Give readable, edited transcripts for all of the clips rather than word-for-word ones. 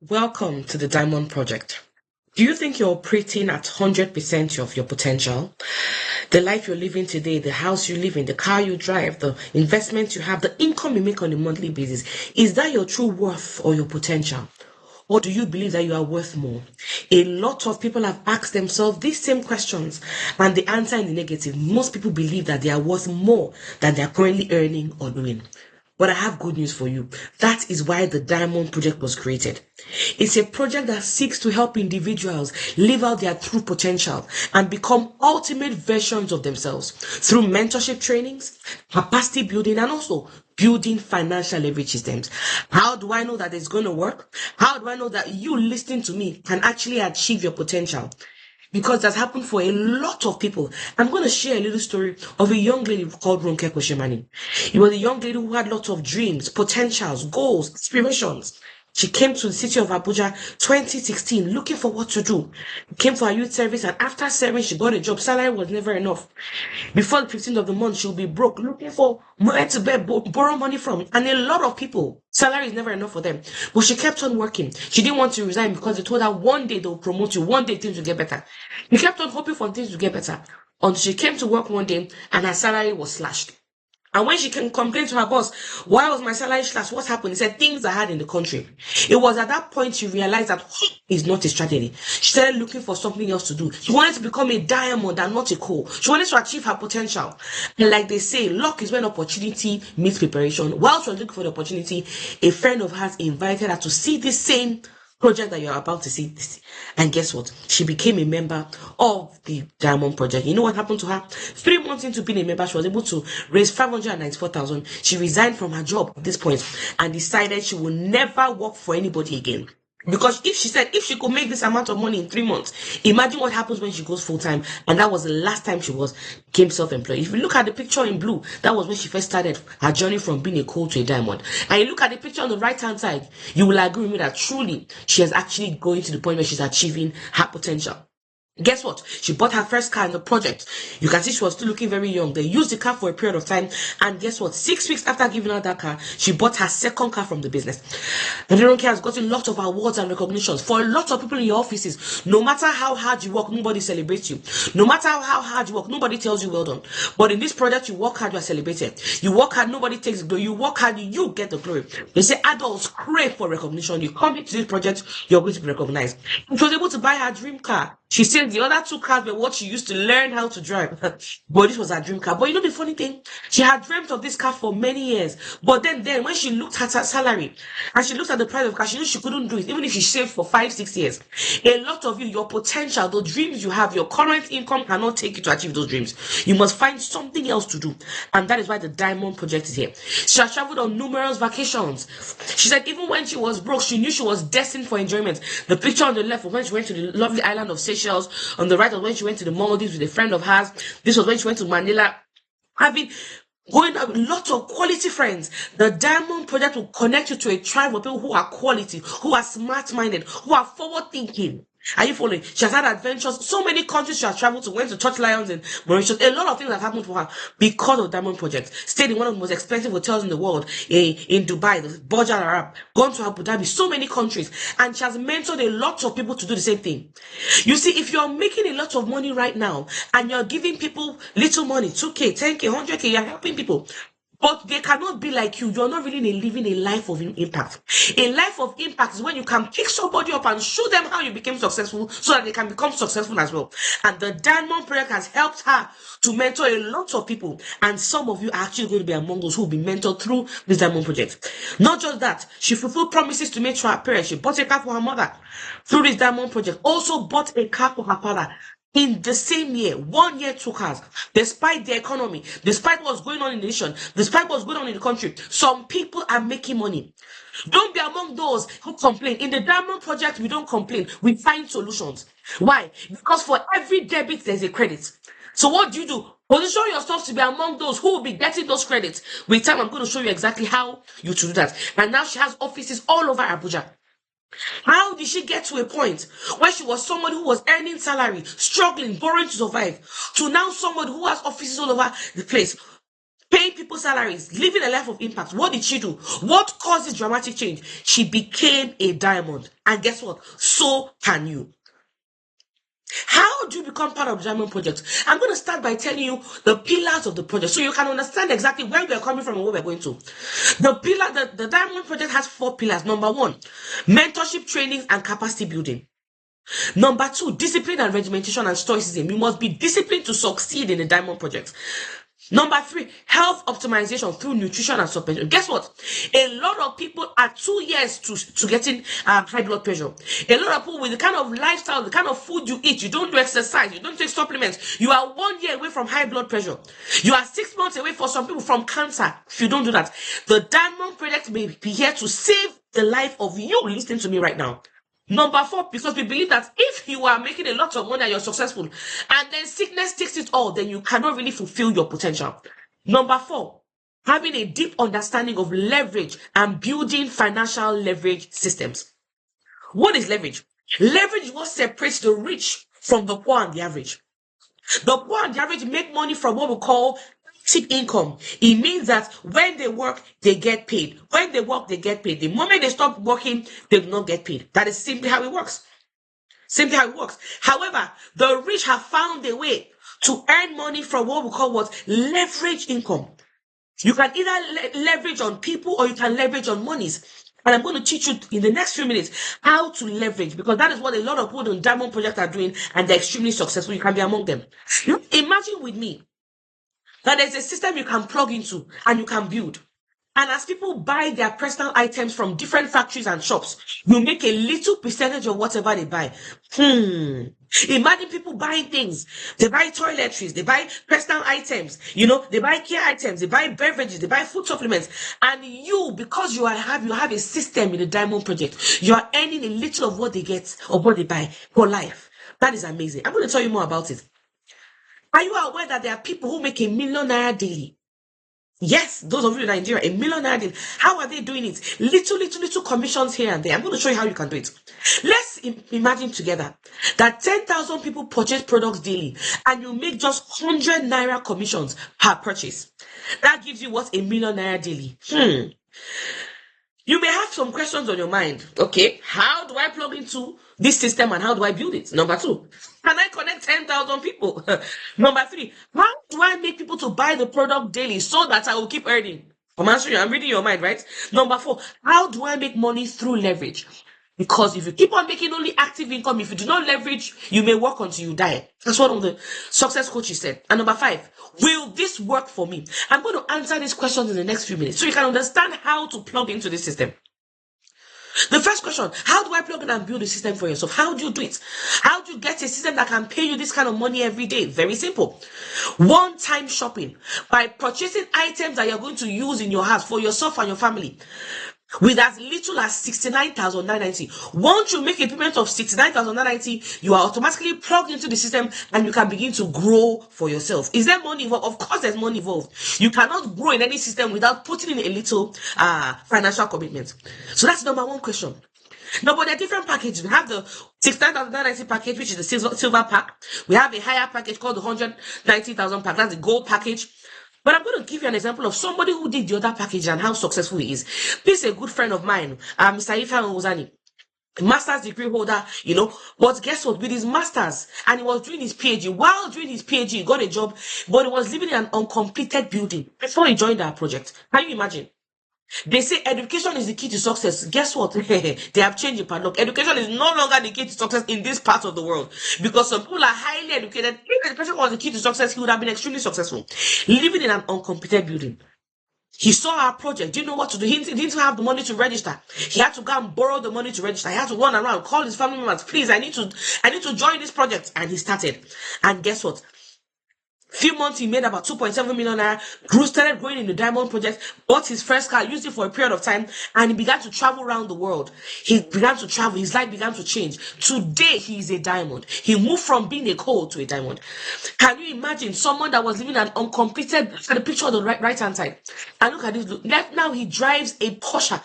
Welcome to the Diamond Project. Do you think you're operating at 100% of your potential? The life you're living today, the house you live in, the car you drive, the investments you have, the income you make on a monthly basis, is that your true worth or your potential? Or do you believe that you are worth more? A lot of people have asked themselves these same questions, and the answer in the negative. Most people believe that they are worth more than they are currently earning or doing. But I have good news for you. That is why the Diamond Project was created. It's a project that seeks to help individuals live out their true potential and become ultimate versions of themselves through mentorship trainings, capacity building, and also building financial leverage systems. How do I know that it's going to work? How do I know that you listening to me can actually achieve your potential? Because that's happened for a lot of people. I'm going to share a little story of a young lady called Ronke Koshemani. It was a young lady who had lots of dreams, potentials, goals, aspirations. She came to the city of Abuja 2016 looking for what to do. Came for a youth service, and after serving, she got a job. Salary was never enough. Before the 15th of the month, she'll be broke, looking for where to borrow money from. And a lot of people, salary is never enough for them. But she kept on working. She didn't want to resign because they told her one day they'll promote you, one day things will get better. She kept on hoping for things to get better until she came to work one day and her salary was slashed. And when she can complain to her boss, why was my salary slashed? What happened? He said things are hard in the country. It was at that point she realized that hope is not a strategy. She started looking for something else to do. She wanted to become a diamond and not a coal. She wanted to achieve her potential. And like they say, luck is when opportunity meets preparation. While she was looking for the opportunity, a friend of hers invited her to see this same project that you're about to see. And guess what? She became a member of the Diamond Project. You know what happened to her? 3 months into being a member, she was able to raise 594,000. She resigned from her job at this point and decided she will never work for anybody again. Because if she could make this amount of money in 3 months, imagine what happens when she goes full time. And that was the last time she became self-employed. If you look at the picture in blue, that was when she first started her journey from being a coal to a diamond. And you look at the picture on the right hand side, you will agree with me that truly she is actually going to the point where she's achieving her potential. Guess what? She bought her first car in the project. You can see she was still looking very young. They used the car for a period of time. And guess what? 6 weeks after giving her that car, she bought her second car from the business. And Ronke has gotten lots of awards and recognitions for a lot of people in your offices. No matter how hard you work, nobody celebrates you. No matter how hard you work, nobody tells you well done. But in this project, you work hard, you are celebrated. You work hard, nobody takes the glory. You work hard, you get the glory. They say adults crave for recognition. You come into this project, you're going to be recognized. She was able to buy her dream car. She said the other 2 cars were what she used to learn how to drive. But this was her dream car. But you know the funny thing? She had dreamt of this car for many years. But then when she looked at her salary and she looked at the price of car, she knew she couldn't do it, even if she saved for 5-6 years. A lot of you, your potential, the dreams you have, your current income cannot take you to achieve those dreams. You must find something else to do. And that is why the Diamond Project is here. She has traveled on numerous vacations. She said even when she was broke, she knew she was destined for enjoyment. The picture on the left was when she went to the lovely island of Seychelles. On the right was when she went to the Maldives with a friend of hers. This was when she went to Manila. Going out with lots of quality friends. The Diamond Project will connect you to a tribe of people who are quality, who are smart-minded, who are forward-thinking. Are you following? She has had adventures. So many countries she has traveled to. Went to Touch Lions in Mauritius. A lot of things have happened for her because of Diamond Project. Stayed in one of the most expensive hotels in the world, in Dubai, the Burj Al Arab. Gone to Abu Dhabi. So many countries. And she has mentored a lot of people to do the same thing. You see, if you're making a lot of money right now and you're giving people little money, 2K, 10K, 100K, you're helping people. But they cannot be like you. You're not really living a life of impact. A life of impact is when you can pick somebody up and show them how you became successful so that they can become successful as well. And the Diamond Project has helped her to mentor a lot of people. And some of you are actually going to be among those who will be mentored through this Diamond Project. Not just that, she fulfilled promises to make to her parents. She bought a car for her mother through this Diamond Project. Also bought a car for her father. In the same year, 1 year took us. Despite the economy, despite what's going on in the nation, despite what's going on in the country, some people are making money. Don't be among those who complain. In the Diamond Project, we don't complain. We find solutions. Why? Because for every debit, there's a credit. So what do? Position yourself to be among those who will be getting those credits. With time, I'm going to show you exactly how you to do that. And now she has offices all over Abuja. How did she get to a point where she was someone who was earning salary, struggling, borrowing to survive, to now someone who has offices all over the place? paying people salaries, living a life of impact. What did she do? What caused this dramatic change? She became a diamond. And guess what? So can you. How do you become part of the Diamond Project? I'm going to start by telling you the pillars of the project so you can understand exactly where we're coming from and where we're going to. The Diamond Project has 4 pillars. Number 1, mentorship, training, and capacity building. Number 2, discipline and regimentation and stoicism. You must be disciplined to succeed in the Diamond Project. Number 3, health optimization through nutrition and supplement. Guess what? A lot of people are 2 years to getting high blood pressure. A lot of people with the kind of lifestyle, the kind of food you eat, you don't do exercise, you don't take supplements, you are 1 year away from high blood pressure. You are 6 months away for some people from cancer. If you don't do that, the Diamond Project may be here to save the life of you listening to me right now. Number 4, because we believe that if you are making a lot of money and you're successful, and then sickness takes it all, then you cannot really fulfill your potential. Number 4, having a deep understanding of leverage and building financial leverage systems. What is leverage? Leverage is what separates the rich from the poor and the average. The poor and the average make money from what we call passive income. It means that when they work, they get paid. When they work, they get paid. The moment they stop working, they do not get paid. That is simply how it works. Simply how it works. However, the rich have found a way to earn money from what we call leverage income. You can either leverage on people or you can leverage on monies. And I'm going to teach you in the next few minutes how to leverage, because that is what a lot of people in Diamond Project are doing, and they're extremely successful. You can be among them. Imagine with me that there's a system you can plug into and you can build. And as people buy their personal items from different factories and shops, you make a little percentage of whatever they buy. Imagine people buying things. They buy toiletries, they buy personal items, they buy care items, they buy beverages, they buy food supplements. And you, because you have a system in the Diamond Project, you are earning a little of what they get or what they buy for life. That is amazing. I'm going to tell you more about it. Are you aware that there are people who make $1 million daily? Yes, those of you in Nigeria, $1 million daily. How are they doing it? Little commissions here and there. I'm going to show you how you can do it. Let's imagine together that 10,000 people purchase products daily and you make just 100 naira commissions per purchase. That gives you $1 million daily. You may have some questions on your mind. Okay, how do I plug into this system and how do I build it? Number 2, can I connect 10,000 people? Number 3, how do I make people to buy the product daily so that I will keep earning? I'm answering you. I'm reading your mind, right? Number 4, how do I make money through leverage? Because if you keep on making only active income, if you do not leverage, you may work until you die. That's what one of the success coaches said. And number 5, will this work for me? I'm going to answer these questions in the next few minutes so you can understand how to plug into this system. The first question, how do I plug in and build a system for yourself? How do you do it? How do you get a system that can pay you this kind of money every day? Very simple. One-time shopping. By purchasing items that you're going to use in your house for yourself and your family, with as little as 69,990. Once you make a payment of 69,990, you are automatically plugged into the system and you can begin to grow for yourself. Is there money involved? Of course there's money involved. You cannot grow in any system without putting in a little financial commitment. So that's number 1 question. Now, but there are different packages. We have the 69,990 package, which is the silver pack. We have a higher package called the 190,000 pack. That's the gold package. But I'm going to give you an example of somebody who did the other package and how successful he is. This is a good friend of mine, Mr. Ifeanyi Ozani, master's degree holder, but guess what? With his master's, and he was doing his PhD. While doing his PhD, he got a job, but he was living in an uncompleted building before he joined our project. Can you imagine? They say education is the key to success. Guess what? They have changed the padlock. Education is no longer the key to success in this part of the world, because some people are highly educated. If education was the key to success, he would have been extremely successful. Living in an uncompleted building. He saw our project. Do you know what to do? He didn't have the money to register. He had to go and borrow the money to register. He had to run around, call his family members. Please, I need to join this project. And he started. And guess what? Few months, he made about 2.7 million naira, started going in the Diamond Project, bought his first car, used it for a period of time, and he began to travel around the world. He began to travel, his life began to change. Today, he is a diamond. He moved from being a coal to a diamond. Can you imagine someone that was living an uncompleted, look at the picture on the right-hand side, and look at this, now he drives a Porsche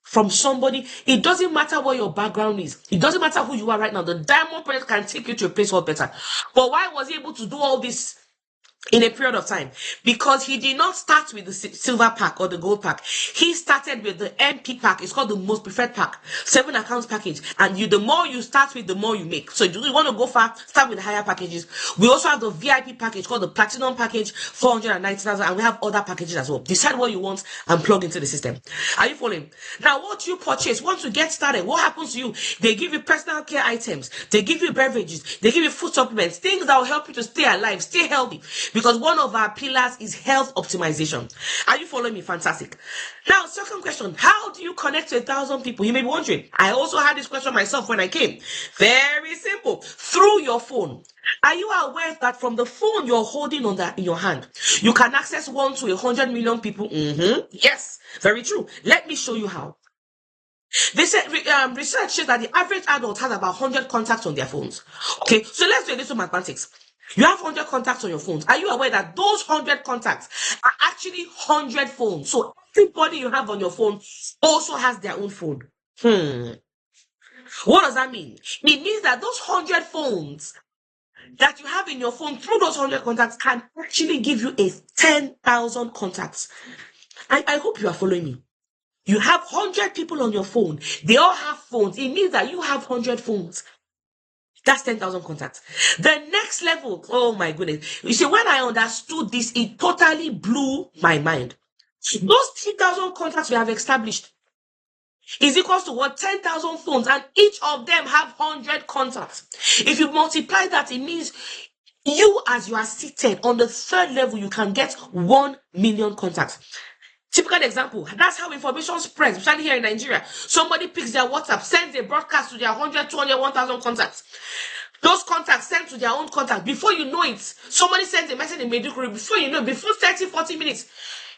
from somebody. It doesn't matter what your background is. It doesn't matter who you are right now. The Diamond Project can take you to a place world better. But why was he able to do all this in a period of time, because he did not start with the silver pack or the gold pack. He started with the MP pack. It's called the most preferred pack, 7 accounts package. And the more you start with, the more you make. So do you want to go far, start with the higher packages. We also have the VIP package called the platinum package, 490,000, and we have other packages as well. Decide what you want and plug into the system. Are you following? Now, what you purchase, once you get started, what happens to you? They give you personal care items, they give you beverages, they give you food supplements, things that will help you to stay alive, stay healthy. Because one of our pillars is health optimization. Are you following me? Fantastic. Now, second question, how do you connect to 1,000 people? You may be wondering. I also had this question myself when I came. Very simple. Through your phone. Are you aware that from the phone you're holding in your hand, you can access 1 to 100 million people? Yes, very true. Let me show you how. They said research shows that the average adult has about 100 contacts on their phones. Okay, so let's do a little mathematics. You have 100 contacts on your phones. Are you aware that those 100 contacts are actually 100 phones? So everybody you have on your phone also has their own phone. What does that mean? It means that those 100 phones that you have in your phone through those 100 contacts can actually give you a 10,000 contacts. I hope you are following me. You have 100 people on your phone. They all have phones. It means that you have 100 phones. That's 10,000 contacts. The next level, oh my goodness. You see, when I understood this, it totally blew my mind. Those 10,000 contacts we have established is equals to what? 10,000 phones, and each of them have 100 contacts. If you multiply that, it means you, as you are seated on the third level, you can get 1 million contacts. Typical example, that's how information spreads, especially here in Nigeria. Somebody picks their WhatsApp, sends a broadcast to their 100, 200, 1,000 contacts. Those contacts send to their own contact. Before you know it, somebody sends a message in Maiduguri. Before you know, before 30, 40 minutes,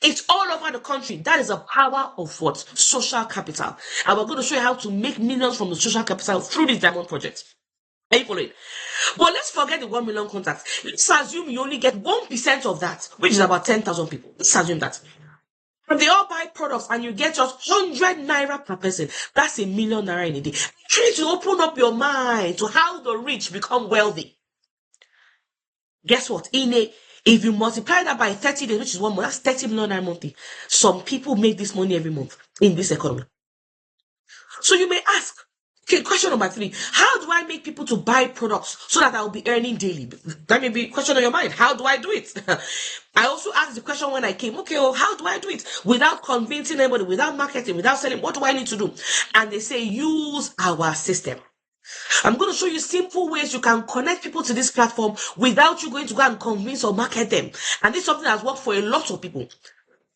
it's all over the country. That is the power of what? Social capital. And we're going to show you how to make millions from the social capital through this Diamond Project. Are you following? But let's forget the 1 million contacts. Let's assume you only get 1% of that, which is about 10,000 people. Let's assume that. And they all buy products and you get just 100 naira per person. That's a million naira in a day. Try to open up your mind to how the rich become wealthy. Guess what? If you multiply that by 30 days, which is 1 month, that's 30 million naira monthly. Some people make this money every month in this economy. So you may ask, okay, question number 3. How do I make people to buy products so that I will be earning daily? That may be a question on your mind. How do I do it? I also asked the question when I came, okay, well, how do I do it? Without convincing anybody, without marketing, without selling, what do I need to do? And they say, use our system. I'm going to show you simple ways you can connect people to this platform without you going to go and convince or market them. And this is something that's worked for a lot of people.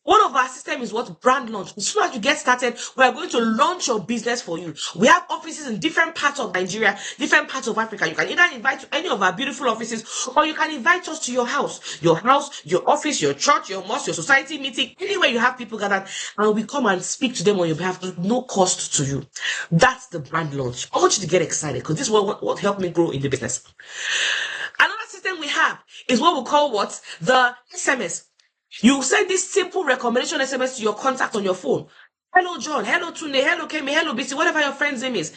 One of our systems is what? Brand launch. As soon as you get started, we are going to launch your business for you. We have offices in different parts of Nigeria, different parts of Africa. You can either invite to any of our beautiful offices, or you can invite us to your house, your office, your church, your mosque, your society meeting, anywhere you have people gathered, and we come and speak to them on your behalf at no cost to you. That's the brand launch. I want you to get excited because this is what helped me grow in the business. Another system we have is what we call what? The SMS. You send this simple recommendation SMS to your contact on your phone. Hello, John. Hello, Tunde. Hello, Kemi. Hello, BC. Whatever your friend's name is.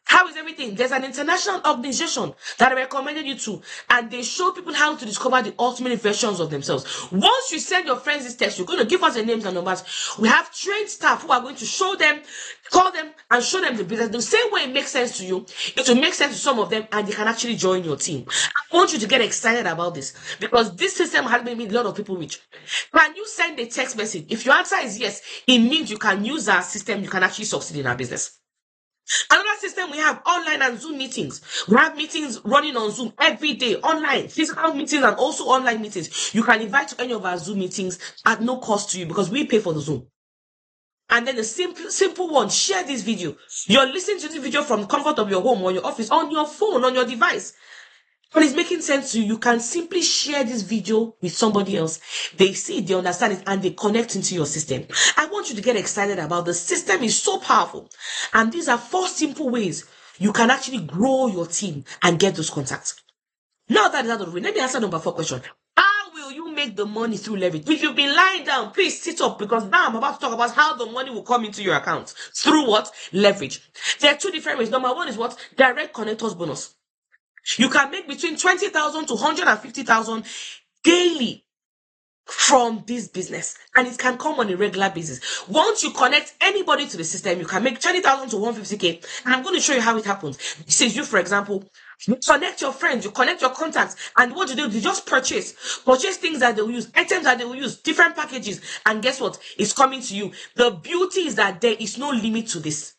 How is everything? There's an international organization that I recommended you to, and they show people how to discover the ultimate versions of themselves. Once you send your friends this text, you're going to give us the names and numbers. We have trained staff who are going to show them, call them, and show them the business. The same way it makes sense to you, it will make sense to some of them, and they can actually join your team. I want you to get excited about this because this system has made a lot of people rich. Can you send a text message? If your answer is yes, it means you can use our system. You can actually succeed in our business. Another system we have online and Zoom meetings. We have meetings running on Zoom every day, online, physical meetings and also online meetings. You can invite to any of our Zoom meetings at no cost to you because we pay for the Zoom. And then the simple one, share this video. You're listening to this video from the comfort of your home or your office, on your phone, on your device. When it's making sense to you, you can simply share this video with somebody else. They see it, they understand it, and they connect into your system. I want you to get excited about the system. Is so powerful. And these are 4 simple ways you can actually grow your team and get those contacts. Now that is out of the way, let me answer number 4 question. How will you make the money through leverage? If you've been lying down, please sit up because now I'm about to talk about how the money will come into your account. Through what? Leverage. There are 2 different ways. Number 1 is what? Direct connectors bonus. You can make between 20,000 to 150,000 daily from this business, and it can come on a regular basis. Once you connect anybody to the system, you can make 20,000 to 150k, and I'm going to show you how it happens. This is you, for example. You connect your friends, you connect your contacts, and what do? They just purchase things that they will use, items that they will use, different packages, and guess what? It's coming to you. The beauty is that there is no limit to this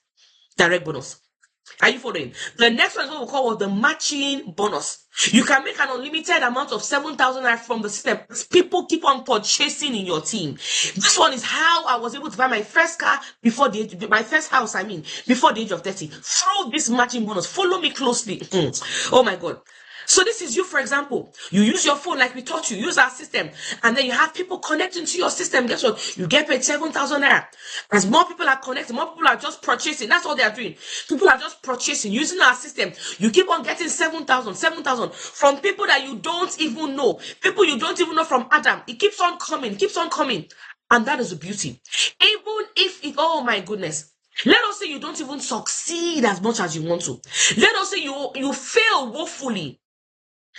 direct bonus. Are you following? The next one is what we call the matching bonus. You can make an unlimited amount of 7,000 naira from the system. People keep on purchasing in your team. This one is how I was able to buy my first car before my first house, before the age of 30. Through this matching bonus. Follow me closely. Oh my God. So this is you, for example. You use your phone like we taught you. Use our system. And then you have people connecting to your system. Guess what? You get paid 7,000 naira. As more people are connecting, more people are just purchasing. That's all they are doing. People are just purchasing. Using our system. You keep on getting 7,000 from people that you don't even know. People you don't even know from Adam. It keeps on coming. And that is the beauty. Even if it, oh my goodness. Let us say you don't even succeed as much as you want to. Let us say you fail woefully.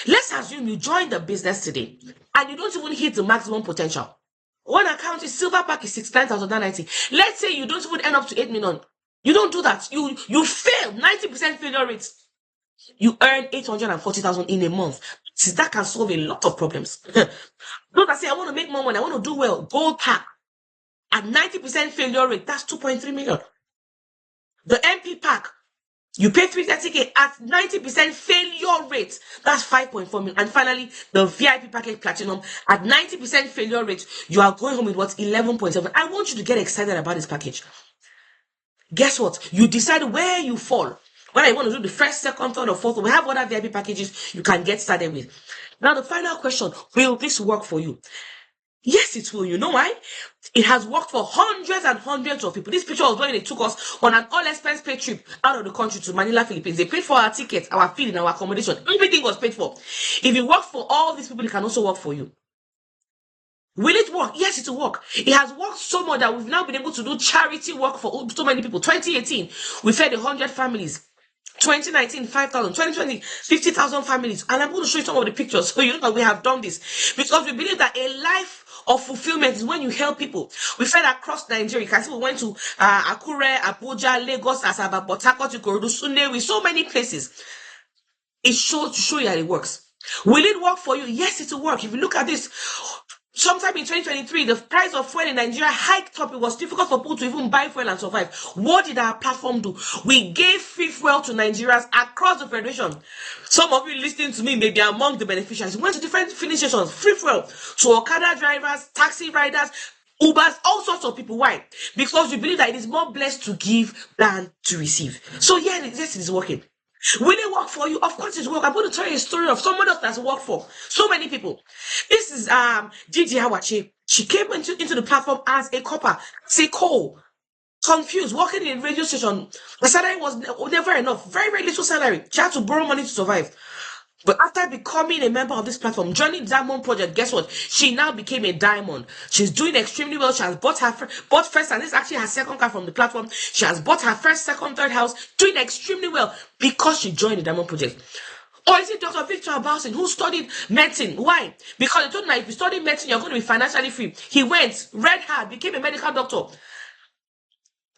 Let's assume you join the business today and you don't even hit the maximum potential. One account is silver pack is 69,990. Let's say you don't even end up to 8 million. You don't do that. You fail, 90% failure rate. You earn 840,000 in a month. That can solve a lot of problems. Those that say, I want to make more money, I want to do well, gold pack. At 90% failure rate, that's 2.3 million. The MP pack, you pay 330k at 90% failure rate. That's 5.4 million. And finally, the VIP package platinum at 90% failure rate, you are going home with what? 11.7. I want you to get excited about this package. Guess what? You decide where you fall. Whether you want to do the first, second, third, or fourth, we have other VIP packages you can get started with. Now, the final question, will this work for you? Yes, it will. You know why? It has worked for hundreds and hundreds of people. This picture was when they took us on an all-expense paid trip out of the country to Manila, Philippines. They paid for our tickets, our feeding, our accommodation. Everything was paid for. If it worked for all these people, it can also work for you. Will it work? Yes, it will work. It has worked so much that we've now been able to do charity work for so many people. 2018, we fed 100 families. 2019, 5,000. 2020, 50,000 families. And I'm going to show you some of the pictures so you know that we have done this. Because we believe that a life of fulfillment is when you help people. We fed across Nigeria. You can see we went to Akure, Abuja, Lagos, Asaba, Port Harcourt, Ikorodu, Sunewi, so many places. It shows to show you that it works. Will it work for you? Yes, it will work. If you look at this, sometime in 2023, the price of fuel in Nigeria hiked up. It was difficult for people to even buy fuel and survive. What did our platform do? We gave free fuel to Nigerians across the federation. Some of you listening to me may be among the beneficiaries. We went to different filling stations, free fuel to Okada drivers, taxi riders, Ubers, all sorts of people. Why? Because we believe that it is more blessed to give than to receive. So yes, it is working. Will it work for you? Of course it's work. I'm going to tell you a story of someone else that's worked for so many people. This is Gigi Hawache. She came into the platform as a copper, as a coal, confused, working in a radio station. The salary was never enough. Very, very little salary. She had to borrow money to survive. But after becoming a member of this platform, joining Diamond Project, guess what? She now became a diamond. She's doing extremely well. She has bought first, and this is actually her second car from the platform. She has bought her first, second, third house, doing extremely well because she joined the Diamond Project. Or is it Dr. Victor Abalsin who studied medicine? Why? Because they told him that if you study medicine, you're going to be financially free. He went, read hard, became a medical doctor.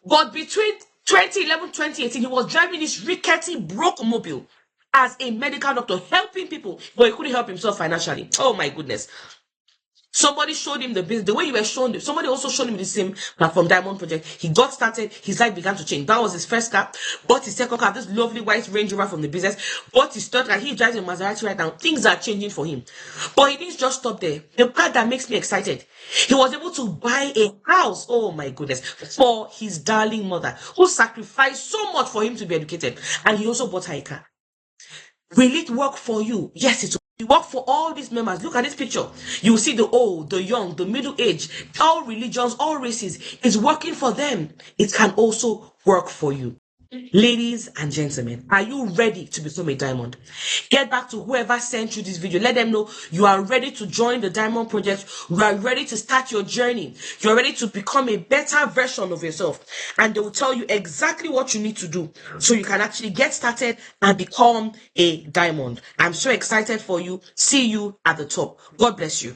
But between 2011 2018, he was driving this rickety, broke mobile as a medical doctor, helping people, but he couldn't help himself financially. Oh my goodness. Somebody showed him the business, the way you were shown. Somebody also showed him the same platform, Diamond Project. He got started, his life began to change. That was his first car. Bought his second car, this lovely white Range Rover from the business. Bought his third car. He drives a Maserati right now. Things are changing for him. But he didn't just stop there. The part that makes me excited, he was able to buy a house, oh my goodness, for his darling mother, who sacrificed so much for him to be educated. And he also bought her a car. Will it work for you? Yes, it will. It work for all these members. Look at this picture. You see the old, the young, the middle age, all religions, all races. It's working for them. It can also work for you. Ladies and gentlemen, are you ready to become a diamond? Get back to whoever sent you this video. Let them know you are ready to join the Diamond Project. You are ready to start your journey. You are ready to become a better version of yourself. And they will tell you exactly what you need to do so you can actually get started and become a diamond. I'm so excited for you. See you at the top. God bless you.